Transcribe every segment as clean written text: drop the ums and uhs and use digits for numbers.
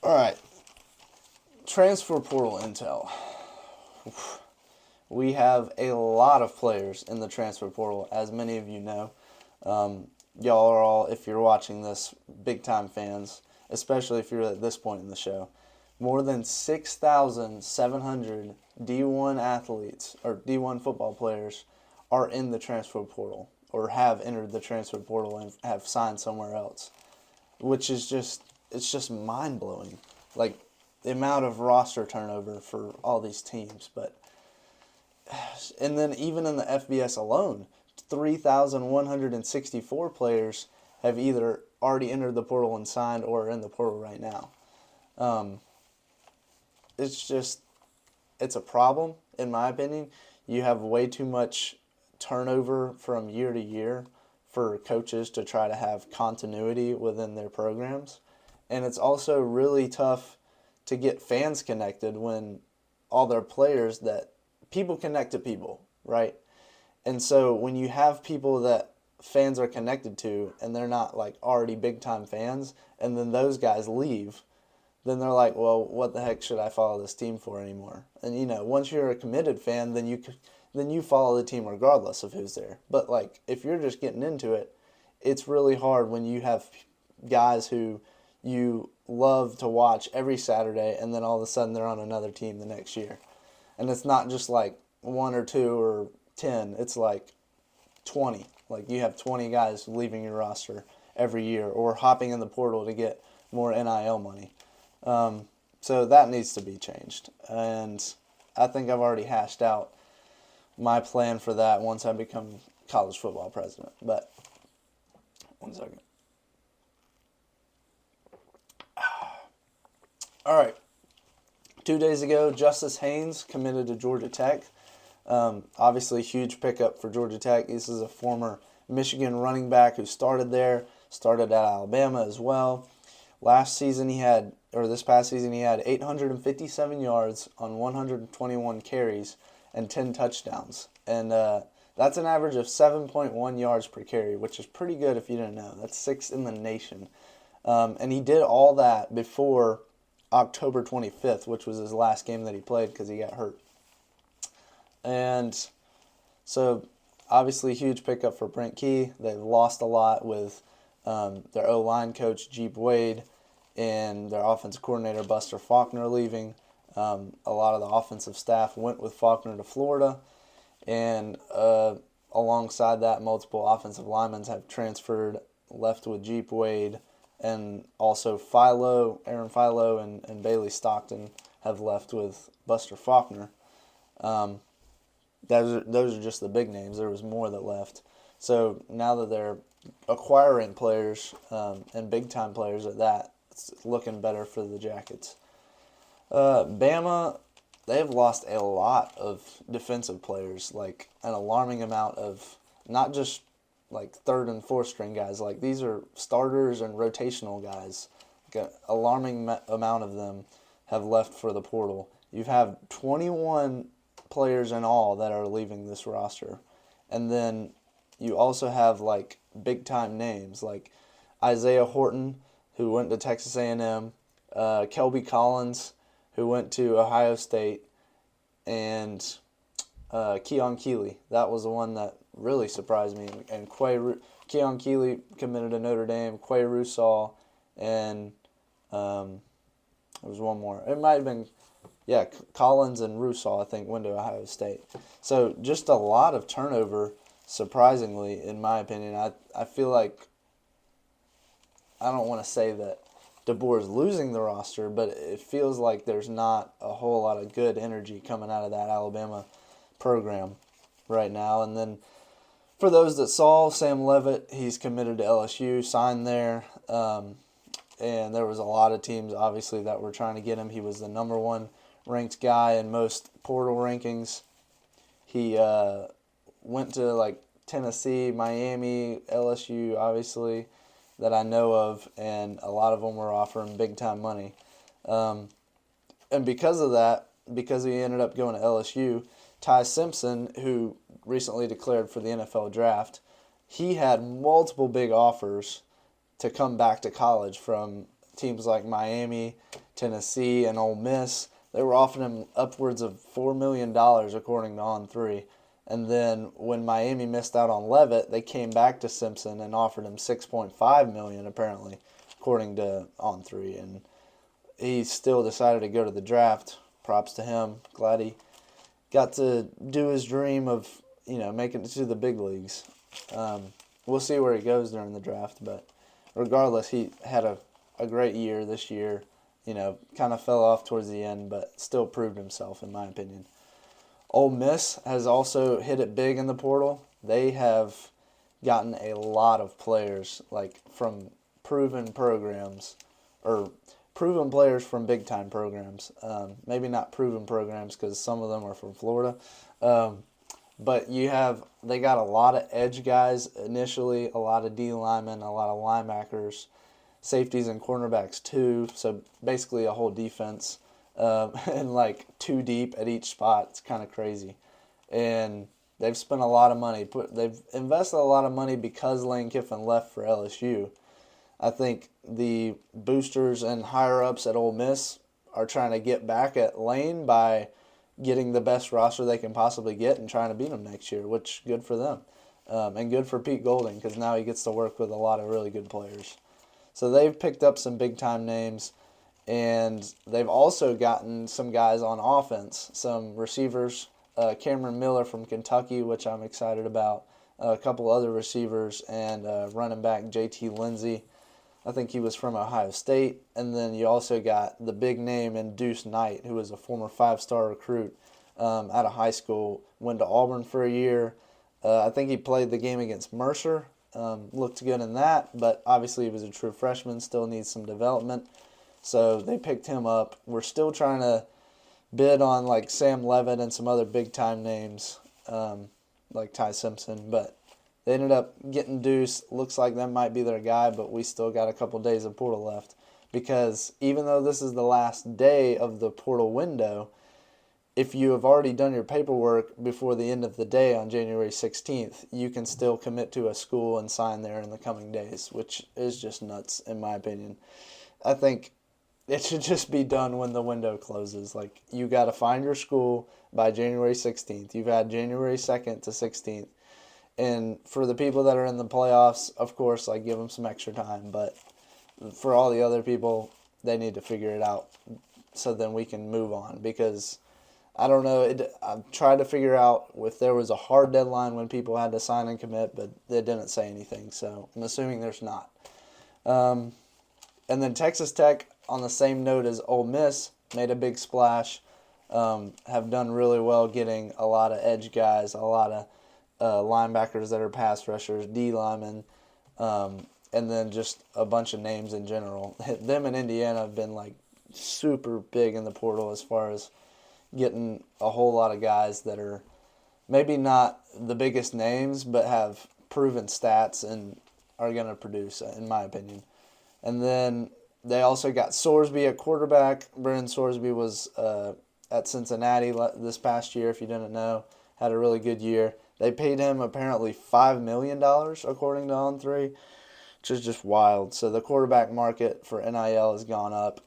All right. Transfer portal intel. We have a lot of players in the transfer portal, as many of you know. Y'all are all, if you're watching this, big-time fans, especially if you're at this point in the show. More than 6,700 D1 athletes, or D1 football players, are in the transfer portal, or have entered the transfer portal and have signed somewhere else, which is it's just mind-blowing. Like, the amount of roster turnover for all these teams, and then even in the FBS alone, 3,164 players have either already entered the portal and signed or are in the portal right now. It's a problem, in my opinion. You have way too much turnover from year to year for coaches to try to have continuity within their programs. And it's also really tough to get fans connected when all their players that people connect to people, right? And so when you have people that fans are connected to and they're not like already big time fans, and then those guys leave, then they're like, well, what the heck should I follow this team for anymore? And once you're a committed fan, then you follow the team regardless of who's there. But like if you're just getting into it, it's really hard when you have guys who you love to watch every Saturday, and then all of a sudden they're on another team the next year. And it's not just like 1 or 2 or 10, it's like 20. Like you have 20 guys leaving your roster every year or hopping in the portal to get more NIL money. So that needs to be changed. And I think I've already hashed out my plan for that once I become college football president. But, one second. All right. 2 days ago, Justice Haynes committed to Georgia Tech. Obviously, huge pickup for Georgia Tech. This is a former Michigan running back who started there, started at Alabama as well. This past season, he had 857 yards on 121 carries and 10 touchdowns. And that's an average of 7.1 yards per carry, which is pretty good if you didn't know. That's 6th in the nation. And he did all that before October 25th, which was his last game that he played because he got hurt. And so, obviously, huge pickup for Brent Key. They've lost a lot with their O-line coach, Jeep Wade, and their offensive coordinator, Buster Faulkner, leaving. A lot of the offensive staff went with Faulkner to Florida. And alongside that, multiple offensive linemen have transferred, left with Jeep Wade. And also Aaron Philo, and Bailey Stockton have left with Buster Faulkner. Those are just the big names. There was more that left. So now that they're acquiring players and big-time players at that, it's looking better for the Jackets. Bama, they've lost a lot of defensive players, like an alarming amount of not just like 3rd and 4th string guys. Like these are starters and rotational guys. Like an alarming amount of them have left for the portal. You have 21 players in all that are leaving this roster. And then you also have like big time names like Isaiah Horton, who went to Texas A&M, Kelby Collins, who went to Ohio State, and Keon Keeley. That was the one that really surprised me. And Keon Keeley committed to Notre Dame, Quay Russaw, and there was one more. It might have been, Collins and Russaw, I think, went to Ohio State. So just a lot of turnover, surprisingly, in my opinion. I feel like, I don't want to say that DeBoer is losing the roster, but it feels like there's not a whole lot of good energy coming out of that Alabama program right now. And then for those that saw, Sam Leavitt, he's committed to LSU, signed there. And there was a lot of teams, obviously, that were trying to get him. He was the number 1 ranked guy in most portal rankings. He went to like Tennessee, Miami, LSU, obviously, that I know of, and a lot of them were offering big-time money. And because of that, because he ended up going to LSU, Ty Simpson, who recently declared for the NFL draft, he had multiple big offers to come back to college from teams like Miami, Tennessee, and Ole Miss, they were offering him upwards of $4 million according to On3. And then when Miami missed out on Levitt, they came back to Simpson and offered him $6.5 million apparently, according to On3. And he still decided to go to the draft. Props to him. Glad he got to do his dream of, making it to the big leagues. We'll see where he goes during the draft, but regardless, he had a great year this year. Kind of fell off towards the end, but still proved himself, in my opinion. Ole Miss has also hit it big in the portal. They have gotten a lot of players, like from proven programs, or proven players from big-time programs. Maybe not proven programs because some of them are from Florida. But they got a lot of edge guys initially, a lot of D linemen, a lot of linebackers, safeties and cornerbacks too. So basically a whole defense, and like two deep at each spot. It's kind of crazy. And they've spent a lot of money. They've invested a lot of money because Lane Kiffin left for LSU. I think the boosters and higher-ups at Ole Miss are trying to get back at Lane by getting the best roster they can possibly get and trying to beat him next year, which good for them. And good for Pete Golding because now he gets to work with a lot of really good players. So they've picked up some big-time names, and they've also gotten some guys on offense, some receivers, Cameron Miller from Kentucky, which I'm excited about, a couple other receivers, and running back J.T. Lindsey. I think he was from Ohio State. And then you also got the big name in Deuce Knight, who was a former five-star recruit out of high school, went to Auburn for a year. I think he played the game against Mercer, looked good in that, but obviously he was a true freshman, still needs some development. So they picked him up. We're still trying to bid on like Sam Levitt and some other big-time names like Ty Simpson, but they ended up getting Deuce. Looks like that might be their guy, but we still got a couple days of portal left. Because even though this is the last day of the portal window, if you have already done your paperwork before the end of the day on January 16th, you can still commit to a school and sign there in the coming days, which is just nuts in my opinion. I think it should just be done when the window closes. Like, you got to find your school by January 16th. You've had January 2nd to 16th. And for the people that are in the playoffs, of course, like, give them some extra time. But for all the other people, they need to figure it out so then we can move on. Because, I don't know, I've tried to figure out if there was a hard deadline when people had to sign and commit, but they didn't say anything. So I'm assuming there's not. And then Texas Tech, on the same note as Ole Miss, made a big splash, have done really well getting a lot of edge guys, a lot of linebackers that are pass rushers, D linemen, and then just a bunch of names in general. Them and Indiana have been like super big in the portal as far as getting a whole lot of guys that are maybe not the biggest names, but have proven stats and are going to produce, in my opinion. And then they also got Sorsby at quarterback. Brennan Sorsby was at Cincinnati this past year, if you didn't know. Had a really good year. They paid him apparently $5 million, according to On3, which is just wild. So the quarterback market for NIL has gone up.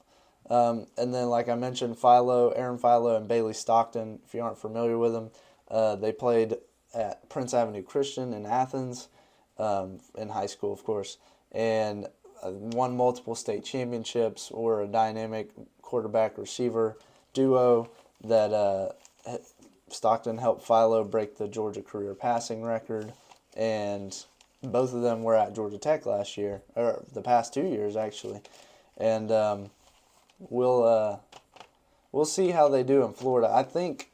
And then, like I mentioned, Aaron Philo and Bailey Stockton, if you aren't familiar with them, they played at Prince Avenue Christian in Athens, in high school, of course, and won multiple state championships, were a dynamic quarterback-receiver duo that Stockton helped Philo break the Georgia career passing record, and both of them were at Georgia Tech last year, or the past 2 years, actually. And we'll see how they do in Florida. I think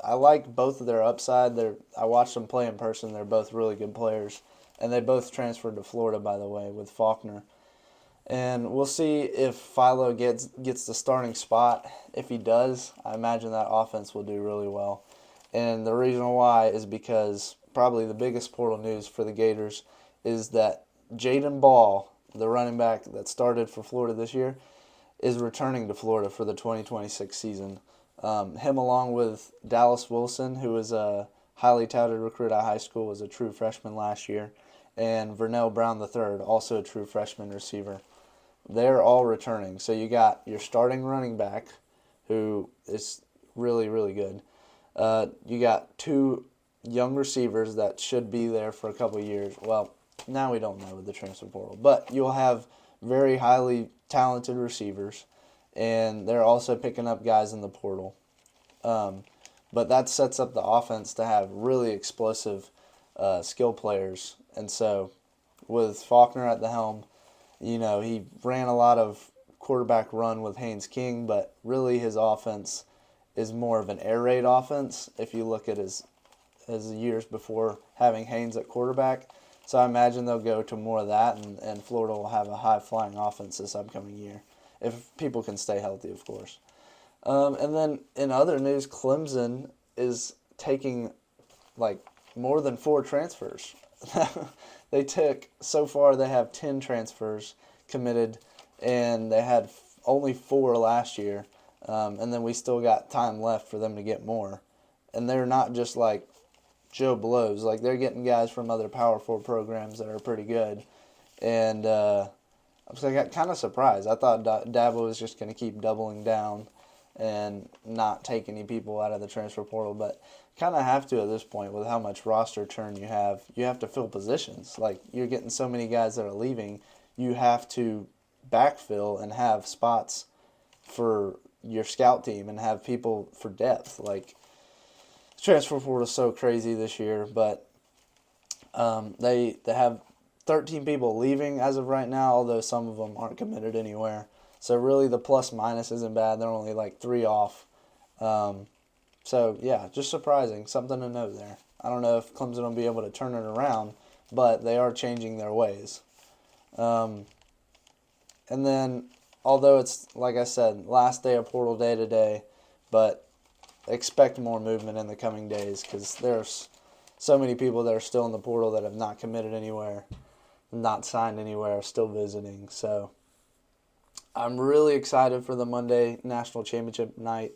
I like both of their upside. I watched them play in person. They're both really good players. And they both transferred to Florida, by the way, with Faulkner. And we'll see if Philo gets the starting spot. If he does, I imagine that offense will do really well. And the reason why is because probably the biggest portal news for the Gators is that Jaden Ball, the running back that started for Florida this year, is returning to Florida for the 2026 season. Him along with Dallas Wilson, who was a highly touted recruit out of high school, was a true freshman last year, and Vernell Brown III, also a true freshman receiver. they're all returning. So you got your starting running back, who is really, really good. You got two young receivers that should be there for a couple of years. Well, now we don't know with the transfer portal, but you'll have very highly talented receivers, and they're also picking up guys in the portal. But that sets up the offense to have really explosive skill players. And so with Faulkner at the helm, he ran a lot of quarterback run with Haynes King, but really his offense is more of an air raid offense if you look at his years before having Haynes at quarterback. So I imagine they'll go to more of that, and Florida will have a high-flying offense this upcoming year, if people can stay healthy, of course. And then in other news, Clemson is taking more than 4 transfers. So far they have 10 transfers committed, and they had only 4 last year. And then we still got time left for them to get more. And they're not just like Joe Blows. Like, they're getting guys from other Power 4 programs that are pretty good. And I got kind of surprised. I thought Dabo was just going to keep doubling down and not take any people out of the transfer portal. But kind of have to at this point with how much roster churn you have. You have to fill positions. Like, you're getting so many guys that are leaving. You have to backfill and have spots for your scout team and have people for depth. Like, transfer portal is so crazy this year, but they have 13 people leaving as of right now, although some of them aren't committed anywhere. So really the plus minus isn't bad. They're only like 3 off. So yeah, just surprising. Something to note there. I don't know if Clemson will be able to turn it around, but they are changing their ways. And then, although it's, like I said, last day of portal day today, but expect more movement in the coming days because there's so many people that are still in the portal that have not committed anywhere, not signed anywhere, still visiting. So I'm really excited for the Monday National Championship night,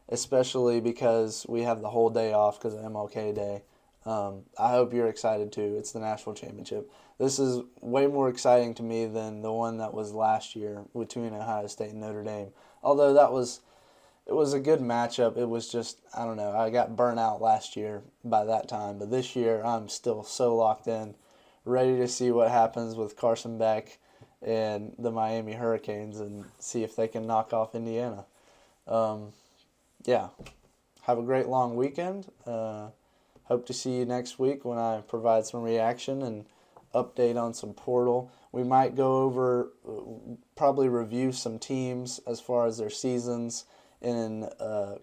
especially because we have the whole day off because of MLK Day. I hope you're excited too. It's the National Championship. This is way more exciting to me than the one that was last year between Ohio State and Notre Dame. Although it was a good matchup. It was just, I don't know, I got burnt out last year by that time. But this year, I'm still so locked in, ready to see what happens with Carson Beck and the Miami Hurricanes and see if they can knock off Indiana. Yeah, have a great long weekend. Hope to see you next week when I provide some reaction and update on some portal. We might go over, probably review some teams as far as their seasons in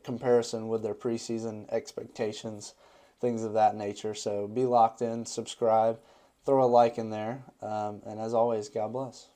comparison with their preseason expectations, things of that nature. So be locked in, subscribe, throw a like in there, and as always, God bless.